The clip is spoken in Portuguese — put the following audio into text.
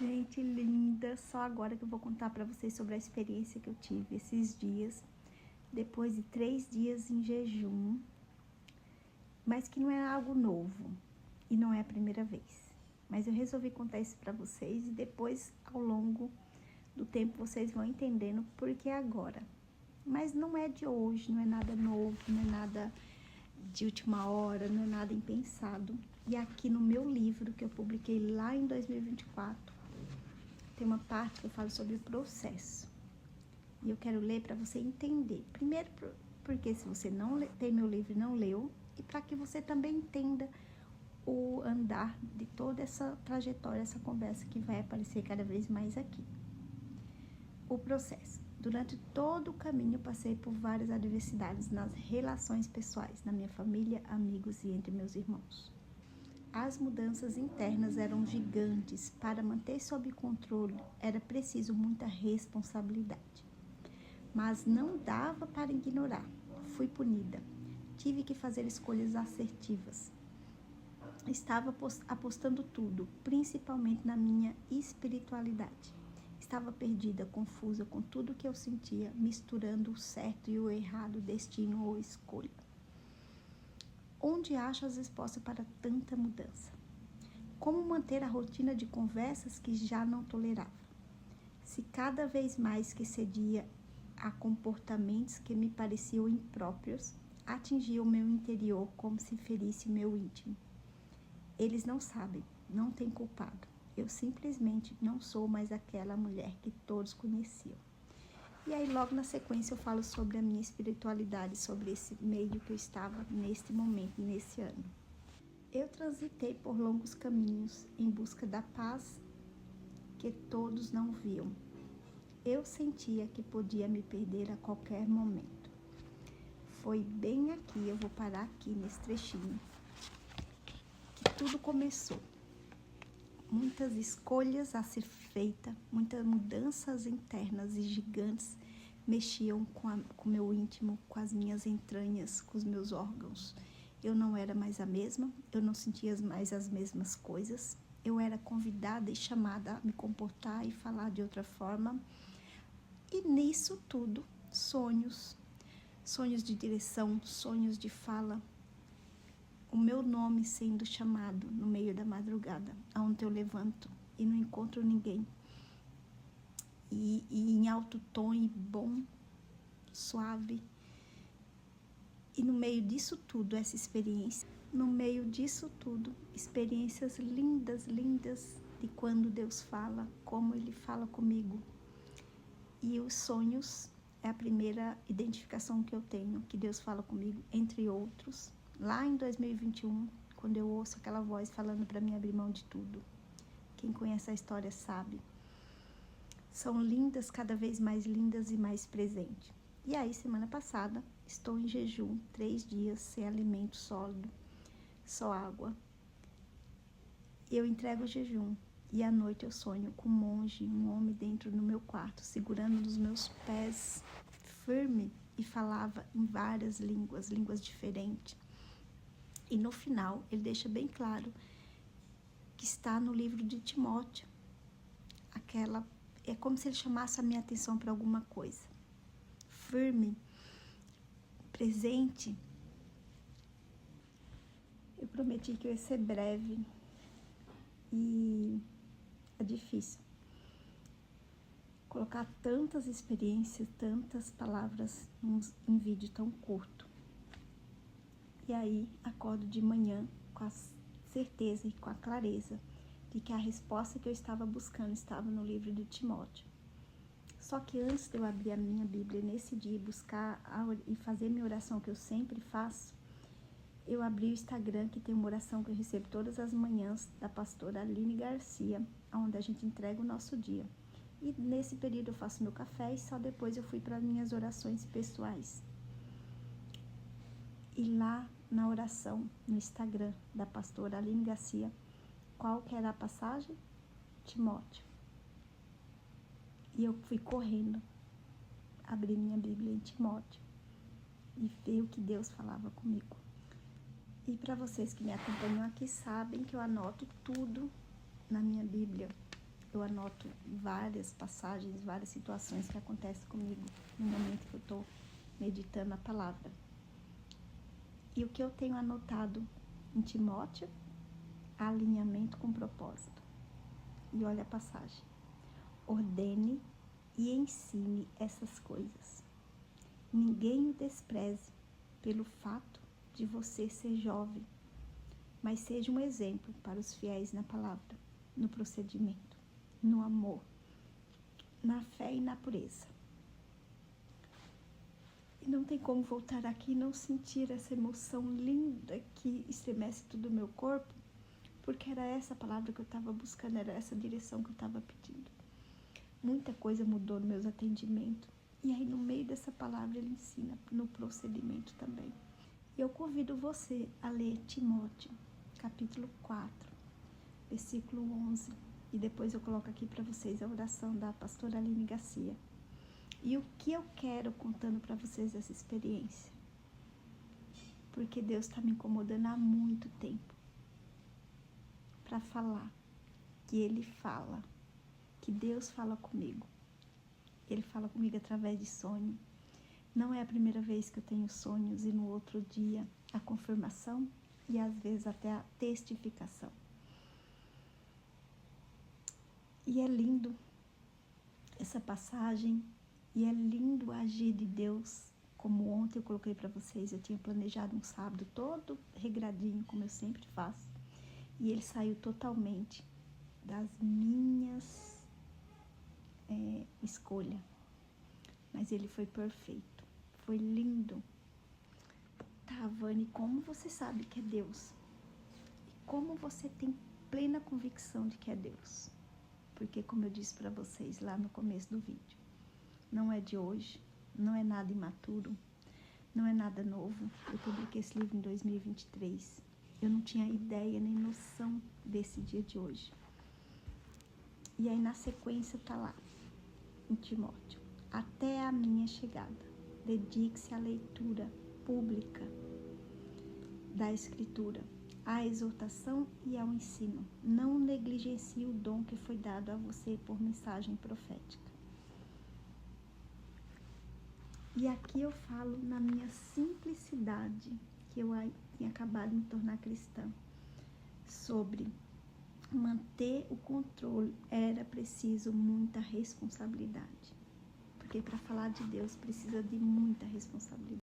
Gente linda, só agora que eu vou contar para vocês sobre a experiência que eu tive esses dias, depois de 3 dias em jejum, mas que não é algo novo e não é a primeira vez. Mas eu resolvi contar isso para vocês e depois, ao longo do tempo, vocês vão entendendo por que agora. Mas não é de hoje, não é nada novo, não é nada de última hora, não é nada impensado. E aqui no meu livro, que eu publiquei lá em 2024, tem uma parte que eu falo sobre o processo. E eu quero ler para você entender. Primeiro, porque se você não tem meu livro e não leu, e para que você também entenda o andar de toda essa trajetória, essa conversa que vai aparecer cada vez mais aqui. O processo. Durante todo o caminho, eu passei por várias adversidades nas relações pessoais, na minha família, amigos e entre meus irmãos. As mudanças internas eram gigantes. Para manter sob controle, era preciso muita responsabilidade. Mas não dava para ignorar. Fui punida. Tive que fazer escolhas assertivas. Estava apostando tudo, principalmente na minha espiritualidade. Estava perdida, confusa com tudo que eu sentia, misturando o certo e o errado, destino ou escolha. Onde acho as respostas para tanta mudança? Como manter a rotina de conversas que já não tolerava? Se cada vez mais que cedia a comportamentos que me pareciam impróprios, atingia o meu interior como se ferisse meu íntimo. Eles não sabem, não têm culpado. Eu simplesmente não sou mais aquela mulher que todos conheciam. E aí logo na sequência eu falo sobre a minha espiritualidade, sobre esse meio que eu estava neste momento, nesse ano. Eu transitei por longos caminhos em busca da paz que todos não viam. Eu sentia que podia me perder a qualquer momento. Foi bem aqui, eu vou parar aqui nesse trechinho, que tudo começou. Muitas escolhas a ser feitas, muitas mudanças internas e gigantes mexiam com o meu íntimo, com as minhas entranhas, com os meus órgãos. Eu não era mais a mesma, eu não sentia mais as mesmas coisas. Eu era convidada e chamada a me comportar e falar de outra forma. E nisso tudo, sonhos de direção, sonhos de fala, o meu nome sendo chamado no meio da madrugada, aonde eu levanto e não encontro ninguém. E em alto tom e bom, suave. E no meio disso tudo, essa experiência, no meio disso tudo, experiências lindas, lindas de quando Deus fala, como Ele fala comigo. E os sonhos é a primeira identificação que eu tenho, que Deus fala comigo, entre outros. Lá em 2021, quando eu ouço aquela voz falando para mim abrir mão de tudo. Quem conhece a história sabe. São lindas, cada vez mais lindas e mais presentes. E aí, semana passada, estou em jejum, 3 dias, sem alimento sólido, só água. Eu entrego o jejum e à noite eu sonho com um monge, um homem dentro do meu quarto, segurando nos meus pés, firme, e falava em várias línguas diferentes. E no final, ele deixa bem claro que está no livro de Timóteo. É como se ele chamasse a minha atenção para alguma coisa. Firme, presente. Eu prometi que eu ia ser breve e é difícil colocar tantas experiências, tantas palavras em vídeo tão curto. E aí, acordo de manhã com a certeza e com a clareza de que a resposta que eu estava buscando estava no livro de Timóteo. Só que antes de eu abrir a minha Bíblia nesse dia e buscar e fazer minha oração que eu sempre faço, eu abri o Instagram, que tem uma oração que eu recebo todas as manhãs da pastora Aline Garcia, onde a gente entrega o nosso dia. E nesse período eu faço meu café e só depois eu fui para minhas orações pessoais. E lá na oração, no Instagram da pastora Aline Garcia, qual que era a passagem? Timóteo. E eu fui correndo, abri minha Bíblia em Timóteo e ver o que Deus falava comigo. E para vocês que me acompanham aqui sabem que eu anoto tudo na minha Bíblia. eu anoto várias passagens, várias situações que acontecem comigo no momento que eu estou meditando a palavra. E o que eu tenho anotado em Timóteo? Alinhamento com propósito. E olha a passagem. Ordene e ensine essas coisas. Ninguém o despreze pelo fato de você ser jovem, mas seja um exemplo para os fiéis na palavra, no procedimento, no amor, na fé e na pureza. E não tem como voltar aqui e não sentir essa emoção linda que estremece todo o meu corpo, porque era essa palavra que eu estava buscando, era essa direção que eu estava pedindo. Muita coisa mudou nos meus atendimentos. E aí no meio dessa palavra ele ensina no procedimento também. E eu convido você a ler Timóteo, capítulo 4, versículo 11. E depois eu coloco aqui para vocês a oração da pastora Aline Garcia. E o que eu quero contando para vocês essa experiência? Porque Deus está me incomodando há muito tempo para falar que Ele fala, que Deus fala comigo. Ele fala comigo através de sonho. Não é a primeira vez que eu tenho sonhos e no outro dia a confirmação e às vezes até a testificação. E é lindo essa passagem. E é lindo o agir de Deus, como ontem eu coloquei para vocês, eu tinha planejado um sábado todo regradinho, como eu sempre faço, e ele saiu totalmente das minhas escolhas, mas ele foi perfeito, foi lindo. Tá, Vani, como você sabe que é Deus? E como você tem plena convicção de que é Deus? Porque como eu disse para vocês lá no começo do vídeo, não é de hoje, não é nada imaturo, não é nada novo. Eu publiquei esse livro em 2023. Eu não tinha ideia nem noção desse dia de hoje. E aí na sequência tá lá, em Timóteo. Até a minha chegada, dedique-se à leitura pública da Escritura, à exortação e ao ensino. Não negligencie o dom que foi dado a você por mensagem profética. E aqui eu falo na minha simplicidade, que eu tinha acabado de me tornar cristã, sobre manter o controle era preciso muita responsabilidade. Porque para falar de Deus precisa de muita responsabilidade.